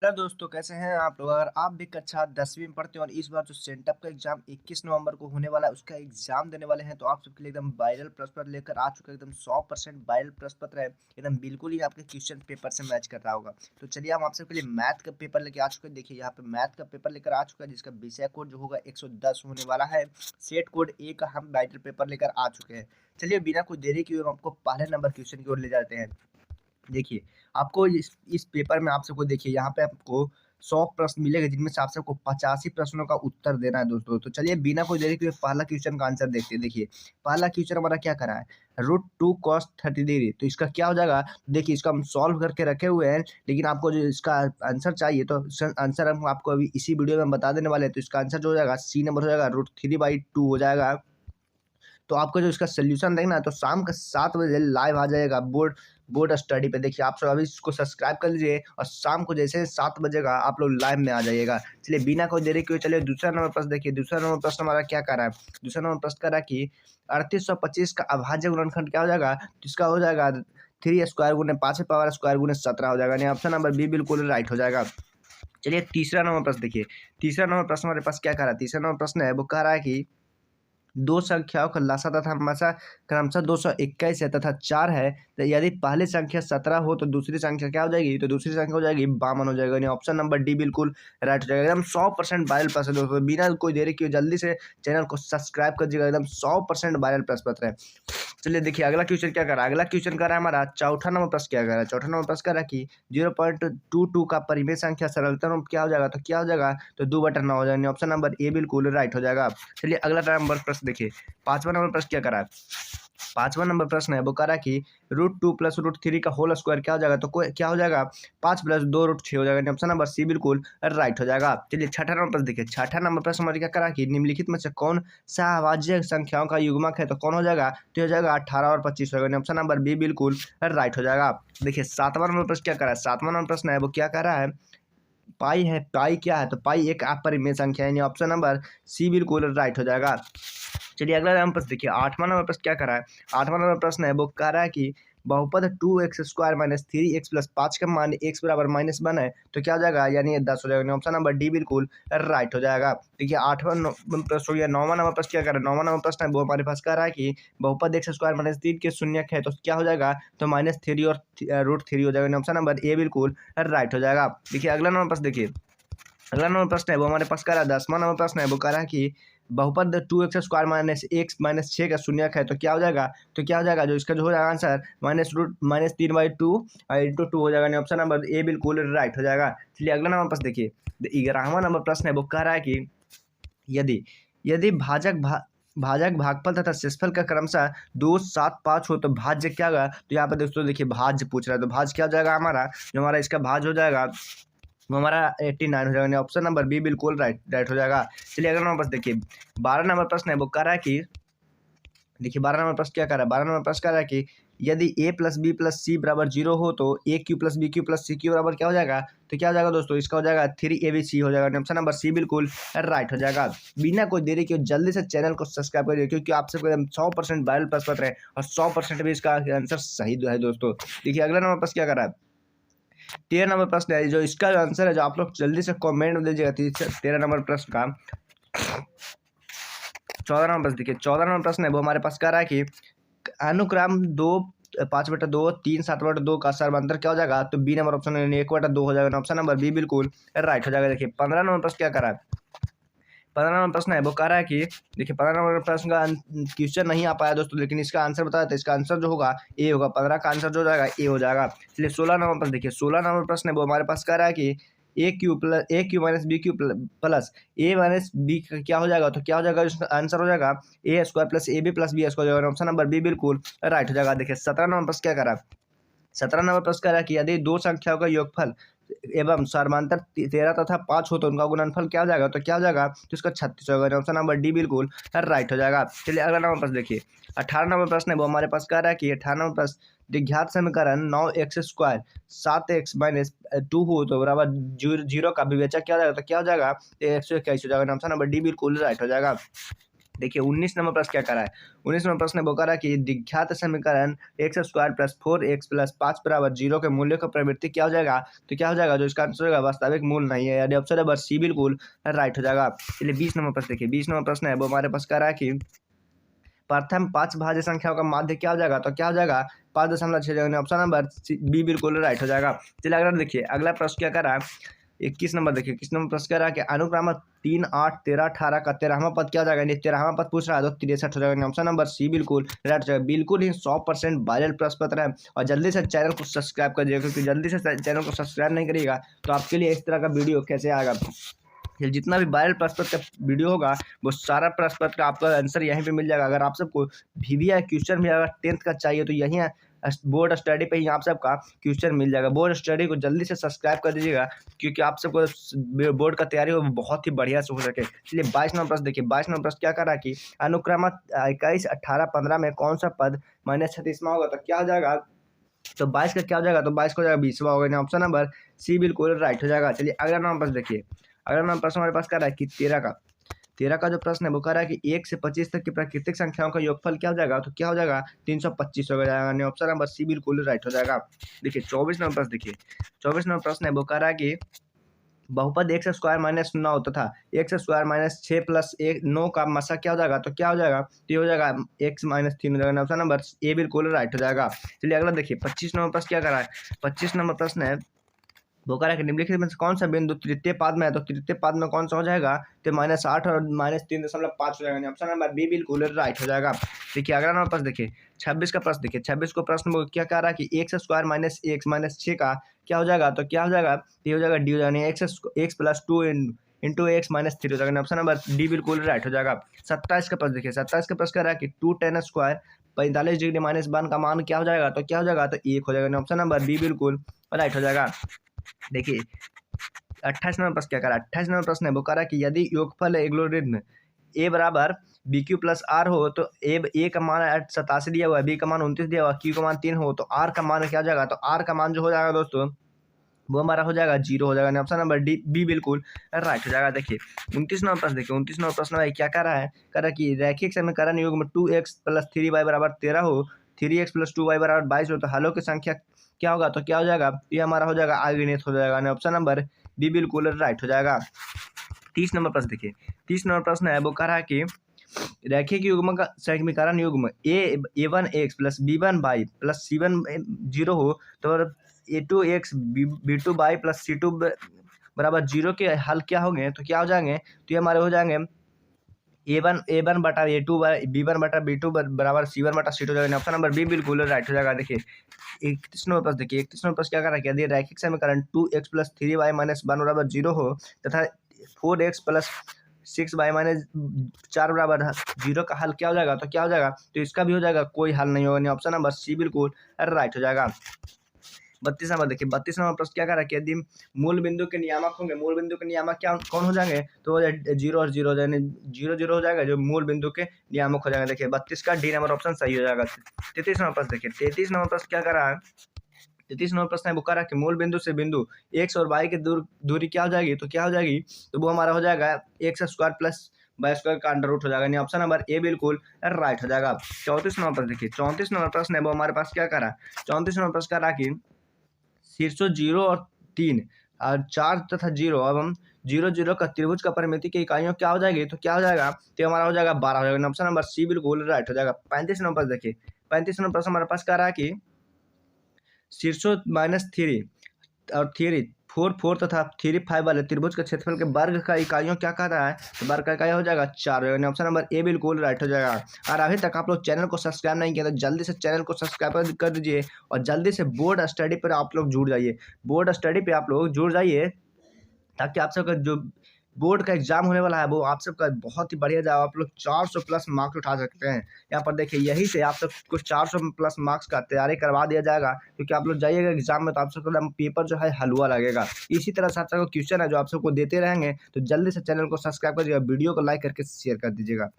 Hello दोस्तों, कैसे हैं आप लोग। अगर आप भी कक्षा 10वीं में पढ़ते हो और इस बार जो सेंटअप का एग्जाम 21 नवंबर को होने वाला है उसका एग्जाम देने वाले हैं, तो आप सबके लिए एकदम वायरल प्रश्न पत्र लेकर आ चुका है। एकदम 100% वायरल प्रश्न पत्र है। एकदम बिल्कुल ही आपके क्वेश्चन पेपर से मैच कर रहा होगा। तो चलिए, हम आप सबके लिए मैथ का पेपर लेकर आ चुके हैं। देखिए, यहाँ पे मैथ का पेपर लेकर आ चुका है, जिसका विषय कोड जो होगा 110 होने वाला है। सेट कोड ए का हम वायरल पेपर लेकर आ चुके हैं। चलिए, बिना कोई देरी किए हम आपको पहले नंबर क्वेश्चन की ओर ले जाते हैं। देखिए, आपको इस पेपर में आप सबको देखिए, यहाँ पे आपको 100 प्रश्न मिलेंगे, जिनमें से आप सबको 85 प्रश्नों का उत्तर देना है दोस्तों। तो चलिए, बिना कोई देरी के पहला क्वेश्चन का आंसर देखते हैं। देखिए, पहला क्वेश्चन हमारा क्या करा है, √2 cos 30 डिग्री। तो इसका क्या हो जाएगा, देखिए इसको हम सॉल्व करके रखे हुए हैं, लेकिन आपको जो इसका आंसर चाहिए, तो आंसर हम आपको अभी इसी वीडियो में बता देने वाले हैं। तो इसका आंसर जो हो जाएगा, सी नंबर हो जाएगा, √3/2 हो जाएगा। तो आपको जो इसका सोल्यूशन देखना है, तो शाम का 7 बजे लाइव आ जाएगा बोर्ड बोर्ड स्टडी पे। देखिए, आप सब अभी इसको सब्सक्राइब कर लीजिए और शाम को जैसे 7 बजेगा आप लोग लाइव में आ जाइएगा। चलिए, बिना कोई देरी के चलिए दूसरा नंबर प्रश्न देखिए। दूसरा नंबर प्रश्न हमारा क्या कर रहा है, दूसरा नंबर प्रश्न कर रहा है कि 3825 का अभाज्य गुणनखंड क्या हो जाएगा। तो इसका हो जाएगा 3 स्क्वायर गुने 5 पावर स्क्वायर गुने 17 हो जाएगा। यानी ऑप्शन नंबर बी बिल्कुल राइट हो जाएगा। चलिए, तीसरा नंबर प्रश्न देखिए। तीसरा नंबर प्रश्न हमारे पास क्या कह रहा है, तीसरा नंबर प्रश्न है वो कह रहा है कि दो संख्याओं का लसा तथा मसा क्रमशः 221 है तथा 4 है। तो यदि पहली संख्या 17 हो तो दूसरी संख्या क्या हो जाएगी, तो दूसरी संख्या हो जाएगी 52 हो जाएगा। यानी ऑप्शन नंबर डी बिल्कुल राइट हो जाएगा। एकदम 100% वायरल प्रश्न है दोस्तों। बिना कोई देरी किए जल्दी से चैनल को सब्सक्राइब कर दीजिएगा। एकदम 100% वायरल प्रश्न पत्र है। चलिए, देखिए अगला क्वेश्चन क्या कर रहा है। अगला क्वेश्चन कर रहा है हमारा चौथा नंबर प्रश्न क्या कर रहा है। चौथा नंबर प्रश्न कर रहा है कि 0.22 का परिमेय संख्या सरलतम रूप क्या हो जाएगा। तो क्या हो जाएगा, तो 2/9 हो जाएगा। ऑप्शन नंबर ए बिल्कुल राइट हो जाएगा। चलिए, अगला नंबर प्रश्न देखिए। पांचवा नंबर प्रश्न क्या करा है, पांचवा नंबर प्रश्न है वो कह रहा है कि √2 प्लस √3 का होल स्क्वायर क्या हो जाएगा। तो क्या हो जाएगा, 5 प्लस 2 √6 हो जाएगा। ऑप्शन नंबर सी बिल्कुल राइट हो जाएगा। चलिए, छठा नंबर प्रश्न देखिए। छठा नंबर प्रश्न हमारे क्या करा कि निम्नलिखित में से कौन सा अभाज्य संख्याओं का युग्मक है। तो कौन हो जाएगा, तो हो जाएगा 18 और 25 हो जाएगा। ऑप्शन नंबर बी बिल्कुल राइट हो जाएगा। देखिए, सातवां नंबर प्रश्न क्या करा है। सातवां नंबर प्रश्न है वो क्या कह रहा है, पाई है। पाई क्या है, तो पाई एक अपरिमेय संख्या है। यानी ऑप्शन नंबर सी बिल्कुल राइट हो जाएगा। चलिए, अगला नंबर प्रश्न देखिए। आठवां नंबर प्रश्न क्या कर रहा है, आठवां नंबर प्रश्न है वो कह रहा है कि बहुपद 2x² माइनस 3x प्लस 5 का मान x बराबर -1 है। तो क्या हो जाएगा, यानी ये 10 हो जाएगा। ऑप्शन नंबर डी बिल्कुल राइट हो जाएगा। देखिए, प्रश्न हो गया। नौवां नंबर प्रश्न क्या कर रहा है, नौवां नंबर प्रश्न है वो हमारे पास कह रहा है कि बहुपद x² माइनस 3 के शून्यक है। तो क्या हो जाएगा, तो -3 और √3 हो जाएगा। ऑप्शन नंबर ए बिल्कुल राइट हो जाएगा। देखिए, अगला नंबर प्रश्न देखिए। अगला नंबर प्रश्न है वो हमारे पास कह रहा है, 10वां नंबर प्रश्न है वो कह रहा है कि बहुपद 2x² माइनस x माइनस 6 का शून्यक है। तो क्या हो जाएगा, तो क्या हो जाएगा, जो इसका जो हो जाएगा आंसर -3/2 इंटू 2 हो जाएगा। ऑप्शन नंबर ए बिल्कुल राइट हो जाएगा। चलिए, अगला नंबर प्रश्न देखिए। 11वां नंबर प्रश्न है वो कह रहा है कि यदि यदि भाजक भागफल तथा शेषफल का क्रमशः 2, 7, 5 हो तो भाज्य क्या होगा। तो यहाँ पर दोस्तों देखिए, भाज्य पूछ रहा है, तो भाज्य क्या हो जाएगा हमारा, जो हमारा इसका भाज्य हो जाएगा वो हमारा 89 हो जाएगा। ऑप्शन नंबर बी बिल्कुल राइट राइट हो जाएगा। चलिए, अगला नंबर प्रश्न देखिए। 12 नंबर प्रश्न है वो कह रहा है कि देखिए, 12 नंबर प्रश्न क्या कर रहा है, 12 नंबर प्रश्न कह रहा है कि यदि a plus b plus c बराबर 0 हो तो a cube plus b Q plus c cube बराबर क्या हो जाएगा। तो क्या हो जाएगा दोस्तों, इसका हो जाएगा 3abc हो जाएगा। ऑप्शन नंबर सी बिल्कुल राइट हो जाएगा। बिना कोई देरी के जल्दी से चैनल को सब्सक्राइब करिए, क्योंकि आप सबको 100% वायरल प्रश्न पत्र है और 100% भी इसका आंसर सही है दोस्तों। देखिए, अगला नंबर प्रश्न क्या कर रहा है। 13 नंबर प्रश्न है, जो इसका जो आंसर है, जो आप लोग जल्दी से कमेंट में दीजिएगा 13 नंबर प्रश्न का। 14 नंबर प्रश्न देखिए। 14 नंबर प्रश्न है वो हमारे पास कह रहा है कि अनुक्रम 2 5/2 3 7/2 का सर्वांतर क्या हो जाएगा। तो बी नंबर ऑप्शन 1/2 हो जाएगा। ऑप्शन नंबर बी बिल्कुल राइट हो जाएगा। देखिए, 15 नंबर प्रश्न क्या कर रहा है। 15 नंबर प्रश्न है वो कह रहा है कि देखिए, 15 नंबर प्रश्न का क्वेश्चन नहीं आ पाया दोस्तों, लेकिन इसका आंसर बताया था। इसका आंसर जो होगा ए होगा। 15 का आंसर जो हो जाएगा ए हो जाएगा। चलिए, 16 नंबर प्रश्न देखिए। 16 नंबर प्रश्न है वो हमारे पास कह रहा है कि A Q minus B Q plus A minus B क्या हो जाएगा। तो क्या हो जाएगा, इसका आंसर हो जाएगा a² plus ab plus b square हो जाएगा। ऑप्शन नंबर बी बिल्कुल राइट हो जाएगा। देखिए, 17 नंबर प्रश्न क्या करा, 17 नंबर प्रश्न कह रहा है कि यदि दो संख्याओं का योगफल एवं समांतर 13 तथा 5 हो तो उनका गुणनफल क्या हो जाएगा। तो क्या हो जाएगा, तो इसका 36 होगा। ऑप्शन नंबर डी बिल्कुल राइट हो जाएगा। चलिए, अगला नंबर प्रश्न देखिए। 18 नंबर प्रश्न है वो हमारे पास कह रहा है कि 18 नंबर प्रश्न ज्ञात समीकरण 9x² 7x माइनस 2 हो तो बराबर 0 का विवेचक क्या हो जाएगा। तो क्या हो जाएगा, 121 हो जाएगा। ऑप्शन नंबर डी बिल्कुल राइट हो जाएगा। देखिए 19 नंबर प्रश्न क्या करा है। 19 नंबर प्रश्न वो करा कि दिख्यात समीकरण x square plus 4x plus 5 बराबर 0 के मूल्य का प्रवृत्ति क्या हो जाएगा, तो क्या हो जाएगा, जो इसका आंसर होगा वास्तविक मूल नहीं है, यानी ऑप्शन नंबर सी बिल्कुल राइट हो जाएगा। चलिए 20 नंबर प्रश्न देखिए। 20 नंबर प्रश्न है वो हमारे पास कह रहा है कि प्रथम 5 भाज्य संख्याओं का माध्य क्या हो जाएगा, तो क्या हो जाएगा 5.6, ऑप्शन नंबर बी बिल्कुल राइट हो जाएगा। चलिए अगला देखिए, अगला प्रश्न क्या कर रहा है। 21 नंबर देखिए। 21 नंबर प्रश्न कह रहा है कि अनुक्रम 3, 8, 13, 18 का 13वां पद क्या हो जाएगा, 13वां पद पूछ रहा है तो 63 हो जाएगा, ऑप्शन नंबर सी बिल्कुल राइट हो जाएगा। बिल्कुल ही 100% वायरल प्रश्न पत्र है और जल्दी से चैनल को सब्सक्राइब कर दीजिएगा, क्योंकि जल्दी से चैनल को सब्सक्राइब नहीं करिएगा तो आपके लिए इस तरह का वीडियो कैसे आएगा। ये जितना भी वायरल प्रश्न पत्र का वीडियो होगा वो सारा प्रश्न पत्र का आपका आंसर यहीं पे मिल जाएगा। अगर आप सबको वीवीआई क्वेश्चन भी अगर 10th का चाहिए तो यहीं बोर्ड स्टडी पे ही आप सबका क्वेश्चन मिल जाएगा। बोर्ड स्टडी को जल्दी से सब्सक्राइब कर दीजिएगा, क्योंकि आप सबको बोर्ड का तैयारी हो बहुत ही बढ़िया से हो सके। इसलिए 22 नंबर प्रश्न देखिए। 22 नंबर प्रश्न क्या कर रहा है कि अनुक्रम 21, 18, 15 में कौन सा पद -36वां होगा, तो क्या हो जाएगा, तो 22 का क्या हो जाएगा, तो 22 को हो जाएगा 20वां होगा, ऑप्शन नंबर सी बिल्कुल राइट हो जाएगा। चलिए अगला नंबर प्रश्न देखिए। अगला नंबर प्रश्न हमारे पास क्या रहा है कि 13 का जो प्रश्न है वो कह रहा है कि 1 से 25 तक की प्राकृतिक संख्याओं का योगफल क्या हो जाएगा, तो क्या हो जाएगा 325 हो जाएगा, ऑप्शन नंबर सी बिल्कुल राइट हो जाएगा। देखिए 24 नंबर प्रश्न देखिए। 24 नंबर प्रश्न है वो कह रहा है कि बहुपद एक्स स्क्वायर माइनस 9 तथा एक्स स्क्वायर माइनस 6 प्लस 9 का मसा क्या हो जाएगा, तो क्या हो जाएगा, तो ये हो जाएगा एक्स माइनस 3 हो जाएगा, ऑप्शन नंबर ए बिल्कुल राइट हो जाएगा। चलिए अगला देखिए 25 नंबर प्रश्न क्या कर रहा है। 25 नंबर प्रश्न है वो कह रहा है कि निम्नलिखित में से कौन सा बिंदु तृतीय पाद में है, तो तृतीय पाद में कौन सा हो जाएगा, तो -8 और -3.5 हो जाएगा, ऑप्शन नंबर बी बिल्कुल राइट हो जाएगा। देखिए अगला नंबर प्रश्न देखिए। 26 का प्रश्न देखिए। 26 को प्रश्न में क्या कह रहा है कि x square minus x minus 6 का क्या हो जाएगा, तो क्या हो जाएगा, ये हो जाएगा डी हो जाएगा, x plus 2 into x minus 3 हो जाएगा, ऑप्शन नंबर डी बिल्कुल राइट हो जाएगा। 27 का प्रश्न देखिए। 27 का प्रश्न कह रहा है कि 2tan स्क्वायर 45 डिग्री -1 का मान क्या हो जाएगा, तो क्या हो जाएगा, तो 1 हो जाएगा, ऑप्शन नंबर बी बिल्कुल राइट हो जाएगा। देखिए 28 नंबर प्रश्न क्या कर रहा है। 28 नंबर प्रश्न है वो कह रहा है कि यदि योगफल एल्गोरिथ्म ए बराबर बी क्यू प्लस आर हो तो ए का मान 87 दिया हुआ है, बी का मान 29 दिया हुआ है, क्यू का मान 3 हो तो आर का मान क्या हो जाएगा, तो आर का मान जो हो जाएगा दोस्तों वो हमारा हो जाएगा 0 हो जाएगा, ऑप्शन नंबर डी बी बिल्कुल राइट हो जाएगा। देखिए 29 नंबर प्रश्न देखिए। 29 नंबर प्रश्न भाई क्या कर रहा है, कह रहा है कि रैखिक समीकरण युग्म 2x प्लस 3y बराबर 13 हो, 3x प्लस 2y बराबर 22 हो तो हलों की संख्या क्या होगा, तो क्या हो जाएगा, ये हमारा हो जाएगा अगणित हो जाएगा, ऑप्शन नंबर बी बिल्कुल राइट हो जाएगा। 30 नंबर प्रश्न देखिए। 30 नंबर प्रश्न है वो कह रहा है कि रैखिक युग्म का समीकरण युग्म a1x plus b1y plus c1 0 हो तो a2x b2y प्लस c2 बराबर 0 के हल क्या होंगे, तो क्या हो जाएंगे, तो ये हमारे हो जाएंगे a1 बटा a2 b1 बटा b2 बराबर c1 बटा c2 हो जाएगा, ऑप्शन नंबर बी बिल्कुल राइट हो जाएगा। देखिए 31 नंबर प्रश्न देखिए। 31 नंबर प्रश्न क्या कर रहा है कि यदि रैखिक समीकरण 2x प्लस 3y माइनस 1 बराबर 0 हो तथा 4x प्लस 6y माइनस 4 बराबर 0 का हल क्या हो जाएगा, तो क्या हो जाएगा, तो इसका भी हो जाएगा कोई हल नहीं होगा, ऑप्शन नंबर सी बिल्कुल राइट हो जाएगा। 32 नंबर देखिए। 32 नंबर प्रश्न क्या कर रहा है कि यदि मूल बिंदु के नियामक होंगे, मूल बिंदु के नियामक क्या कौन हो जाएंगे, तो हो जाए 0 और 0 हो जाएंगे, 0 0 हो जाएगा जो मूल बिंदु के नियामक हो जाएंगे। देखिए 32 का डी नंबर ऑप्शन सही हो जाएगा। 33 नंबर प्रश्न देखिए। 33 नंबर प्रश्न क्या कर रहा है। 33 नंबर प्रश्न है वो कह रहा है कि मूल बिंदु से बिंदु एक्स और वाई की दूरी क्या हो जाएगी, तो क्या हो जाएगी, तो वो हमारा हो जाएगा x square plus y square का अंडर रूट हो जाएगा, ऑप्शन नंबर ए बिल्कुल राइट हो जाएगा। 34 नंबर प्रश्न देखिए। 34 नंबर प्रश्न है वो हमारे पास क्या कर रहा है। 34 नंबर प्रश्न कर रहा है कि शीर्षों 0 और 3 और 4 तथा 0 अब हम 0 0 का त्रिभुज का परिमिति की इकाइयों क्या हो जाएगी, तो क्या हो जाएगा, तो हमारा हो जाएगा 12 हो जाएगा, ऑप्शन नंबर सी बिल्कुल राइट हो जाएगा। 35 नंबर प्रश्न देखिए। 35 नंबर प्रश्न हमारे पास कह रहा है कि शीर्षों -3 और 3 4 4 तथा 3 5 वाले त्रिभुज के क्षेत्रफल के वर्ग का इकाइयों क्या कह रहा है, तो वर्ग का इकाई हो जाएगा 4 हो जाएगा, ऑप्शन नंबर ए बिल्कुल राइट हो जाएगा। और अभी तक आप लोग चैनल को सब्सक्राइब नहीं किया तो जल्दी से चैनल को सब्सक्राइब कर दीजिए और जल्दी से बोर्ड स्टडी पर आप लोग जुड़ जाइए। बोर्ड स्टडी पे आप लोग जुड़ जाइए ताकि आप सबका जो बोर्ड का एग्जाम होने वाला है वो आप सबका बहुत ही बढ़िया जाएगा, आप लोग 400 प्लस मार्क्स उठा सकते हैं। यहाँ पर देखिए यही से आप सब कुछ 400 प्लस मार्क्स का तैयारी करवा दिया जाएगा, क्योंकि आप लोग जाइएगा एग्जाम में तो आप सबको पेपर जो है हलवा लगेगा। इसी तरह से आप सबको क्वेश्चन है जो आप सबको देते रहेंगे, तो जल्दी से चैनल को सब्सक्राइब कर दीजिएगा, वीडियो को लाइक करके शेयर कर दीजिएगा।